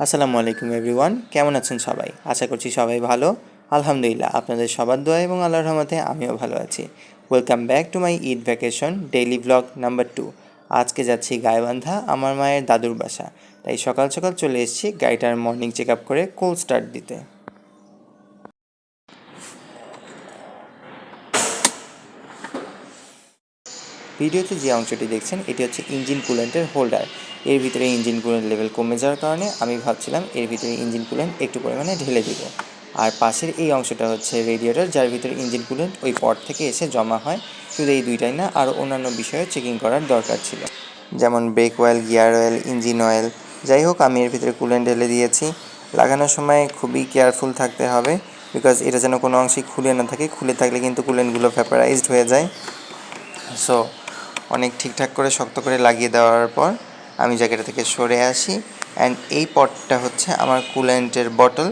আসসালামু আলাইকুম এভরিওয়ান, কেমন আছেন সবাই? আশা করছি সবাই ভালো। আলহামদুলিল্লাহ, আপনাদের সবার দোয়া এবং আল্লাহর রহমতে আমিও ভালো আছি। Welcome back to my Eid vacation daily blog number 2। আজকে যাচ্ছি গাইবান্ধা, আমার মায়ের দাদুর বাসা। তাই সকাল সকাল চলে এসেছি গাড়িটার মর্নিং চেক আপ করে কোল্ড স্টার্ট দিতে। ভিডিওতে যে অংশটি দেখছেন এটি হচ্ছে ইঞ্জিন কুলেন্টের হোল্ডার। এর ভিতরে ইঞ্জিন কুলেন্ট লেভেল কমে যাওয়ার কারণে আমি ভাবছিলাম এর ভিতরে ইঞ্জিন কুলেন্ট একটু পরিমাণে ঢেলে দিব। আর পাশের এই অংশটা হচ্ছে রেডিয়েটর, যার ভিতরে ইঞ্জিন কুলেন্ট ওই পট থেকে এসে জমা হয়। শুধু এই দুইটাই না, আরও অন্যান্য বিষয়ে চেকিং করার দরকার ছিল, যেমন break oil, gear oil, engine oil. যাই হোক, আমি এর ভিতরে কুলেন্ট ঢেলে দিয়েছি। লাগানোর সময় খুবই কেয়ারফুল থাকতে হবে, বিকজ এটা যেন কোনো অংশেই খুলে না থাকে। খুলে থাকলে কিন্তু কুলেন্টগুলো ভ্যাপারাইজড হয়ে যায়। সো অনেক ঠিকঠাক করে শক্ত করে লাগিয়ে দেওয়ার পর আমি জায়গাটা থেকে সরে আসি। অ্যান্ড এই পটটা হচ্ছে আমার কুলেন্টের বটল।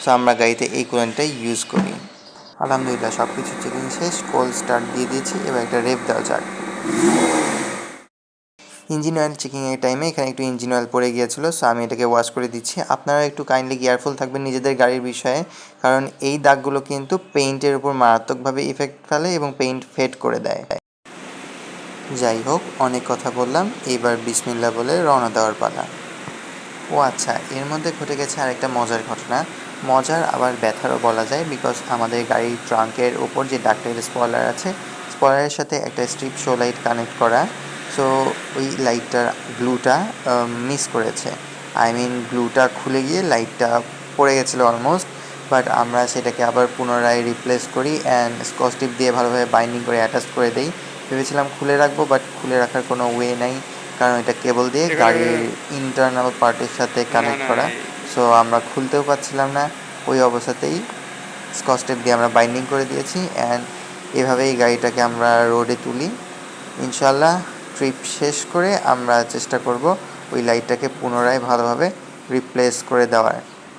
সো আমরা গাড়িতে এই কুলেন্টটাই ইউজ করি। আলহামদুলিল্লাহ, সব কিছু চেকিং শেষ, কোল্ড স্টার্ট দিয়ে দিয়েছি। এবার একটা রেপ দেওয়া যাক। ইঞ্জিন অয়েল চেকিংয়ের টাইমে এখানে একটু ইঞ্জিন অয়েল পড়ে গিয়েছিলো, সো আমি এটাকে ওয়াশ করে দিচ্ছি। আপনারা একটু কাইন্ডলি কেয়ারফুল থাকবেন নিজেদের গাড়ির বিষয়ে, কারণ এই দাগগুলো কিন্তু পেইন্টের উপর মারাত্মকভাবে ইফেক্ট ফেলে এবং পেইন্ট ফেড করে দেয়। যাই হোক, অনেক কথা বললাম, এইবার বিসমিল্লাহ বলে রওনা দেওয়ার পালা। ও আচ্ছা, এর মধ্যে ঘটে গেছে আরেকটা মজার ঘটনা। মজার আবার ব্যথারও বলা যায়, বিকজ আমাদের গাড়ির ট্রাঙ্কের ওপর যে ডাক্তারের স্পয়লার আছে, স্পয়লারের সাথে একটা স্ট্রিপ শো লাইট কানেক্ট করা। সো ওই লাইটটার গ্লুটা মিস করেছে। আই মিন, গ্লুটা খুলে গিয়ে লাইটটা পড়ে গেছিলো অলমোস্ট। বাট আমরা সেটাকে আবার পুনরায় রিপ্লেস করি অ্যান্ড স্কচ টেপ দিয়ে ভালোভাবে বাইন্ডিং করে অ্যাটাচ করে দিই। ভেবেছিলাম খুলে রাখবো, বাট খুলে রাখার কোনো ওয়ে নাই, কারণ এটা কেবল দিয়ে গাড়ির ইন্টারনাল পার্টের সাথে কানেক্ট করা। সো আমরা খুলতেও পারছিলাম না। ওই অবস্থাতেই স্কচ টেপ দিয়ে আমরা বাইন্ডিং করে দিয়েছি অ্যান্ড এভাবেই গাড়িটাকে আমরা রোডে তুলি। ইনশাল্লাহ ট্রিপ শেষ করে আমরা চেষ্টা করব ওই লাইটটাকে পুনরায় ভালোভাবে রিপ্লেস করে দেওয়ার।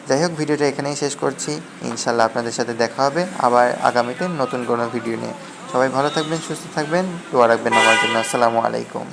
যাই হোক, ভিডিওটা এখানেই শেষ করছি। ইনশাল্লাহ আপনাদের সাথে দেখা হবে আবার আগামীতে নতুন কোনো ভিডিও নিয়ে। সবাই ভালো থাকবেন, সুস্থ থাকবেন, দোয়া রাখবেন আমার জন্য। আসসালামু আলাইকুম।